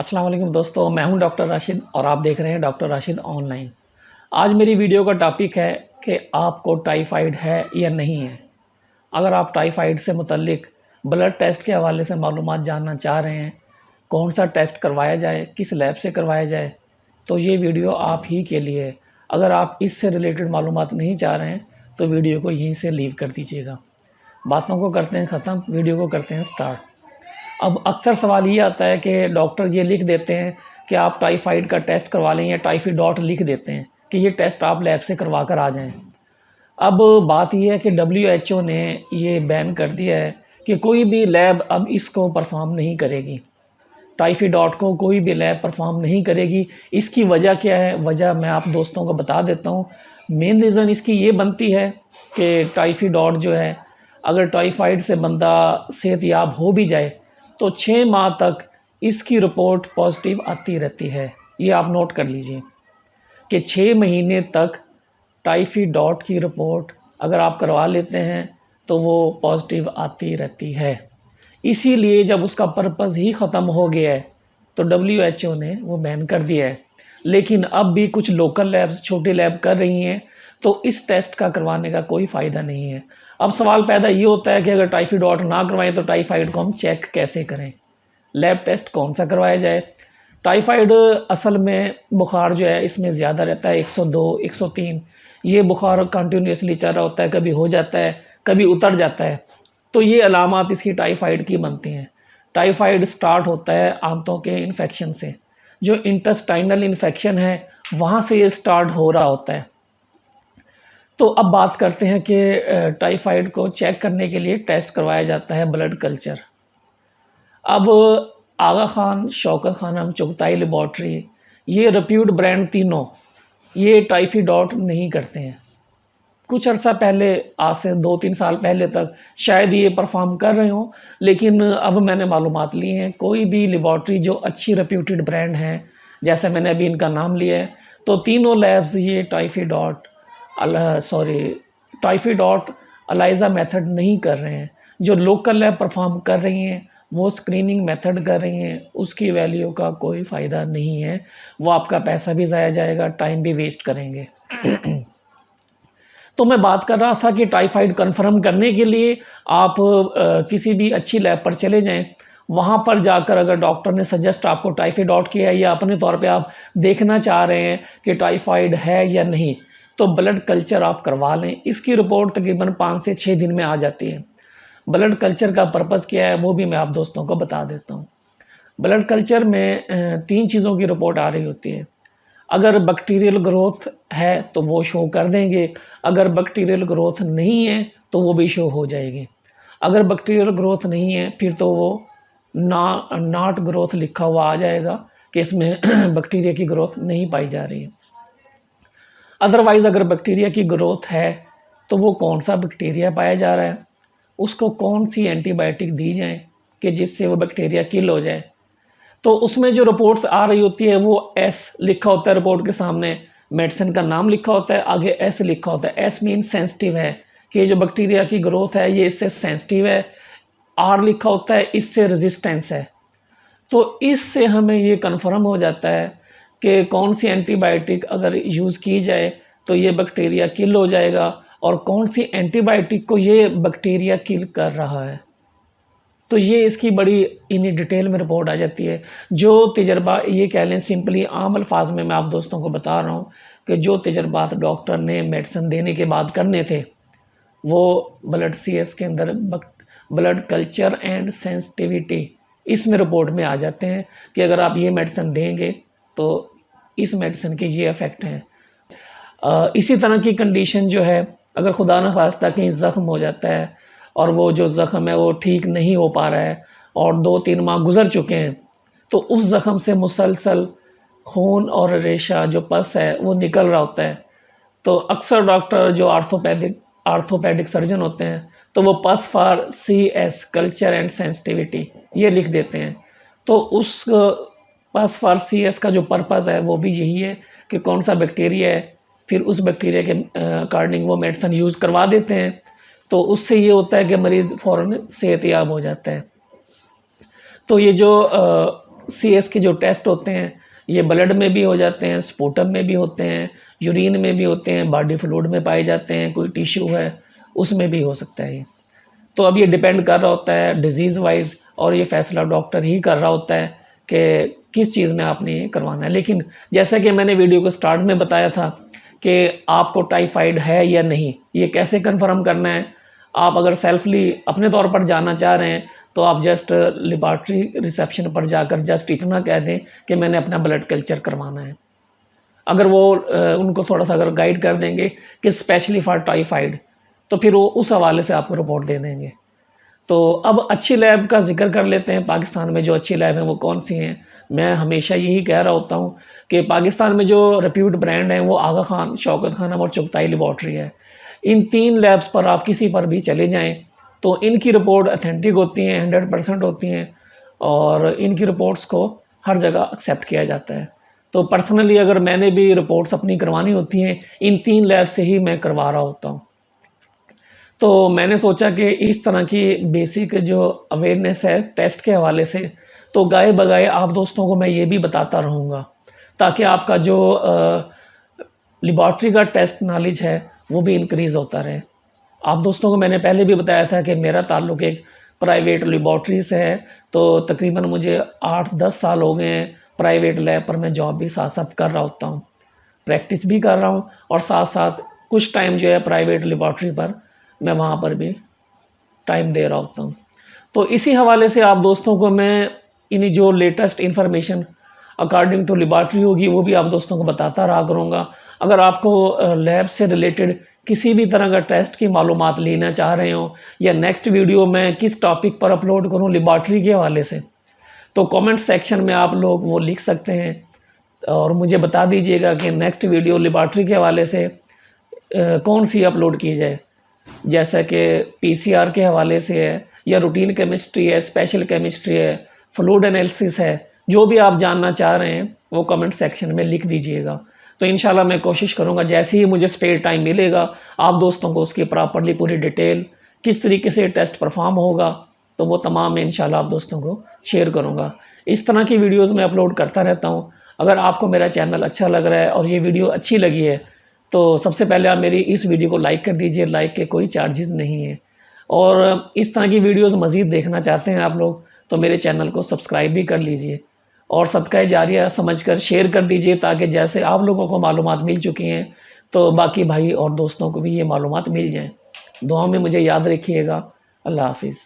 अस्सलाम वालेकुम दोस्तों, मैं हूं डॉक्टर राशिद और आप देख रहे हैं डॉक्टर राशिद ऑनलाइन। आज मेरी वीडियो का टॉपिक है कि आपको टाइफाइड है या नहीं है। अगर आप टाइफाइड से मुतल्लिक ब्लड टेस्ट के हवाले से मालूमात जानना चाह रहे हैं, कौन सा टेस्ट करवाया जाए, किस लैब से करवाया जाए, तो ये वीडियो आप ही के लिए है। अगर आप इससे रिलेटेड मालूमात नहीं चाह रहे हैं तो वीडियो को यहीं से लीव कर दीजिएगा। बातों को करते हैं ख़त्म, वीडियो को करते हैं स्टार्ट। अब अक्सर सवाल ये आता है कि डॉक्टर ये लिख देते हैं कि आप टाइफाइड का टेस्ट करवा लें, या टाइफाइडॉट लिख देते हैं कि ये टेस्ट आप लैब से करवा कर आ जाएं। अब बात ये है कि WHO ने ये बैन कर दिया है कि कोई भी लैब अब इसको परफॉर्म नहीं करेगी। टाइफाइडॉट को कोई भी लैब परफॉर्म नहीं करेगी। इसकी वजह क्या है? वजह मैं आप दोस्तों को बता देता हूँ। मेन रीज़न इसकी ये बनती है कि टाइफाइडॉट जो है, अगर टाइफाइड से बंदा सेहतयाब हो भी जाए तो 6 माह तक इसकी रिपोर्ट पॉजिटिव आती रहती है। ये आप नोट कर लीजिए कि 6 महीने तक टाइफाइडॉट की रिपोर्ट अगर आप करवा लेते हैं तो वो पॉजिटिव आती रहती है। इसीलिए जब उसका पर्पज़ ही ख़त्म हो गया है तो WHO ने वो बैन कर दिया है। लेकिन अब भी कुछ लोकल लैब्स, छोटी लैब कर रही हैं, तो इस टेस्ट का करवाने का कोई फ़ायदा नहीं है। अब सवाल पैदा ये होता है कि अगर टाइफाइडॉट ना करवाएं तो टाइफाइड को हम चेक कैसे करें? लैब टेस्ट कौन सा करवाया जाए? टाइफाइड असल में बुखार जो है इसमें ज़्यादा रहता है, 102, 103। ये बुखार कंटिन्यूसली चल रहा होता है, कभी हो जाता है, कभी उतर जाता है। तो ये अलामात इसकी टाइफाइड की बनती हैं। टाइफाइड स्टार्ट होता है आंतों के इन्फेक्शन से। जो इंटेस्टाइनल इन्फेक्शन है वहाँ से ये स्टार्ट हो रहा होता है। तो अब बात करते हैं कि टाइफाइड को चेक करने के लिए टेस्ट करवाया जाता है ब्लड कल्चर। अब आगा खान, शौकत खानम, चुगताई लेबॉर्ट्री, ये रेप्यूट ब्रांड तीनों ये टाइफाइडॉट नहीं करते हैं। कुछ अर्सा पहले, आज से 2-3 साल पहले तक शायद ये परफॉर्म कर रहे हों, लेकिन अब मैंने मालूमात ली हैं कोई भी लेबॉर्ट्री जो अच्छी रेप्यूटेड ब्रांड हैं, जैसे मैंने अभी इनका नाम लिया है, तो तीनों लैब्स ये टाइफाइडॉट अलाइजा मेथड नहीं कर रहे हैं। जो लोकल लैब परफॉर्म कर रही हैं वो स्क्रीनिंग मेथड कर रही हैं, उसकी वैल्यू का कोई फ़ायदा नहीं है। वो आपका पैसा भी ज़ाया जाएगा, टाइम भी वेस्ट करेंगे। तो मैं बात कर रहा था कि टाइफाइड कंफर्म करने के लिए आप किसी भी अच्छी लैब पर चले जाएं। वहाँ पर जाकर अगर डॉक्टर ने सजेस्ट आपको टाइफाइडॉट किया है, या अपने तौर पे आप देखना चाह रहे हैं कि टाइफाइड है या नहीं, तो ब्लड कल्चर आप करवा लें। इसकी रिपोर्ट तकरीबन 5 से 6 दिन में आ जाती है। ब्लड कल्चर का पर्पज़ क्या है वो भी मैं आप दोस्तों को बता देता हूँ। ब्लड कल्चर में 3 चीज़ों की रिपोर्ट आ रही होती है। अगर बैक्टीरियल ग्रोथ है तो वो शो कर देंगे, अगर बैक्टीरियल ग्रोथ नहीं है तो वो भी शो हो जाएगी। अगर बैक्टीरियल ग्रोथ नहीं है फिर तो वो नॉट ग्रोथ लिखा हुआ आ जाएगा कि इसमें बैक्टीरिया की ग्रोथ नहीं पाई जा रही है। अदरवाइज़ अगर बैक्टीरिया की ग्रोथ है तो वो कौन सा बैक्टीरिया पाया जा रहा है, उसको कौन सी एंटीबायोटिक दी जाए कि जिससे वो बैक्टीरिया किल हो जाए। तो उसमें जो रिपोर्ट्स आ रही होती है वो एस लिखा होता है रिपोर्ट के सामने, मेडिसिन का नाम लिखा होता है, आगे एस लिखा होता है। एस मीन सेंसिटिव है कि जो बैक्टीरिया की ग्रोथ है ये इससे सेंसिटिव है। आर लिखा होता है इससे रेजिस्टेंस है। तो इससे हमें ये कन्फर्म हो जाता है कि कौन सी एंटीबायोटिक अगर यूज़ की जाए तो ये बैक्टीरिया किल हो जाएगा, और कौन सी एंटीबायोटिक को ये बैक्टीरिया किल कर रहा है। तो ये इसकी बड़ी इन डिटेल में रिपोर्ट आ जाती है। जो तजर्बा, ये कह लें सिंपली आम अल्फाज में मैं आप दोस्तों को बता रहा हूँ कि जो तजर्बात डॉक्टर ने मेडिसिन देने के बाद करने थे वो ब्लड CS के अंदर ब्लड कल्चर एंड सेंसिटिविटी इसमें रिपोर्ट में आ जाते हैं कि अगर आप ये मेडिसिन देंगे तो इस मेडिसिन के ये इफ़ेक्ट हैं। इसी तरह की कंडीशन जो है, अगर खुदा न खास्ता कहीं ज़ख्म हो जाता है और वो जो ज़ख़म है वो ठीक नहीं हो पा रहा है और 2-3 माह गुज़र चुके हैं, तो उस ज़ख़म से मुसलसल खून और रेशा जो पस है वो निकल रहा होता है। तो अक्सर डॉक्टर जो आर्थोपेडिक सर्जन होते हैं तो वो पस for CS culture and sensitivity ये लिख देते हैं। तो उस पस फॉर CS का जो पर्पज़ है वो भी यही है कि कौन सा बैक्टीरिया है, फिर उस बैक्टीरिया के अकॉर्डिंग वो मेडिसिन यूज़ करवा देते हैं। तो उससे ये होता है कि मरीज़ फ़ौरन सेहतयाब हो जाता है। तो ये जो CS के जो टेस्ट होते हैं ये ब्लड में भी हो जाते हैं, स्पूटम में भी होते हैं, यूरिन में भी होते हैं, बॉडी फ्लूइड में पाए जाते हैं, कोई टिश्यू है उसमें भी हो सकता है ये। तो अब ये डिपेंड कर रहा होता है डिजीज़ वाइज, और ये फैसला डॉक्टर ही कर रहा होता है कि किस चीज़ में आपने ये करवाना है। लेकिन जैसा कि मैंने वीडियो को स्टार्ट में बताया था कि आपको टाइफाइड है या नहीं, ये कैसे कंफर्म करना है। आप अगर सेल्फली अपने तौर पर जानना चाह रहे हैं तो आप जस्ट लेबॉर्ट्री रिसेप्शन पर जाकर जस्ट इतना कह दें कि मैंने अपना ब्लड कल्चर करवाना है। अगर वो उनको थोड़ा सा अगर गाइड कर देंगे कि स्पेशली फॉर टाइफाइड, तो फिर वो उस हवाले से आपको रिपोर्ट दे देंगे। तो अब अच्छी लैब का ज़िक्र कर लेते हैं। पाकिस्तान में जो अच्छी लैब हैं वो कौन सी हैं। मैं हमेशा यही कह रहा होता हूँ कि पाकिस्तान में जो रेप्यूट ब्रांड हैं वो आगा खान, शौकत खानम और चुगताई लेबॉर्ट्री है। इन 3 लैब्स पर आप किसी पर भी चले जाएँ तो इनकी रिपोर्ट ऑथेंटिक होती हैं, 100% होती हैं, और इनकी रिपोर्ट्स को हर जगह एक्सेप्ट किया जाता है। तो पर्सनली अगर मैंने भी रिपोर्ट्स अपनी करवानी होती हैं, इन 3 लैब से ही मैं करवा रहा होता हूँ। तो मैंने सोचा कि इस तरह की बेसिक जो अवेयरनेस है टेस्ट के हवाले से, तो गाए बगाए आप दोस्तों को मैं ये भी बताता रहूँगा, ताकि आपका जो लेबॉर्ट्री का टेस्ट नॉलेज है वो भी इंक्रीज़ होता रहे। आप दोस्तों को मैंने पहले भी बताया था कि मेरा ताल्लुक़ एक प्राइवेट लेबॉर्ट्री से है, तो तकरीबन मुझे 8-10 साल हो गए हैं प्राइवेट लैब पर मैं जॉब भी साथ-साथ कर रहा होता हूँ। प्रैक्टिस भी कर रहा हूँ और साथ-साथ कुछ टाइम जो है प्राइवेट लेबॉर्ट्री पर मैं वहाँ पर भी टाइम दे रहा होता हूँ। तो इसी हवाले से आप दोस्तों को मैं इन जो latest information according to laboratory होगी वो भी आप दोस्तों को बताता रहा करूँगा। अगर आपको लैब से रिलेटेड किसी भी तरह का टेस्ट की मालूमात लेना चाह रहे हो, या नेक्स्ट वीडियो मैं किस टॉपिक पर अपलोड करूँ लेबॉर्ट्री के हवाले से, तो कमेंट सेक्शन में आप लोग वो लिख सकते हैं और मुझे बता दीजिएगा कि नेक्स्ट वीडियो लेबॉर्ट्री के हवाले से कौन सी अपलोड की जाए। जैसा कि PCR के हवाले से है, या रूटीन केमिस्ट्री है, स्पेशल केमिस्ट्री है, फ्लूइड एनालिसिस है, जो भी आप जानना चाह रहे हैं वो कमेंट सेक्शन में लिख दीजिएगा। तो इंशाल्लाह मैं कोशिश करूँगा जैसे ही मुझे स्पेयर टाइम मिलेगा आप दोस्तों को उसकी प्रॉपर्ली पूरी डिटेल किस तरीके से टेस्ट परफॉर्म होगा तो वो तमाम मैं इंशाल्लाह आप दोस्तों को शेयर करूँगा। इस तरह की वीडियोज़ मैं अपलोड करता रहता हूँ। अगर आपको मेरा चैनल अच्छा लग रहा है और ये वीडियो अच्छी लगी है तो सबसे पहले आप मेरी इस वीडियो को लाइक कर दीजिए। लाइक के कोई चार्जेस नहीं है, और इस तरह की वीडियोस मज़ीद देखना चाहते हैं आप लोग तो मेरे चैनल को सब्सक्राइब भी कर लीजिए और सदका जारिया समझकर शेयर कर दीजिए, ताकि जैसे आप लोगों को मालूमात मिल चुकी हैं तो बाकी भाई और दोस्तों को भी ये मालूमात मिल जाएँ। दुआ में मुझे याद रखिएगा। अल्लाह हाफ़िज़।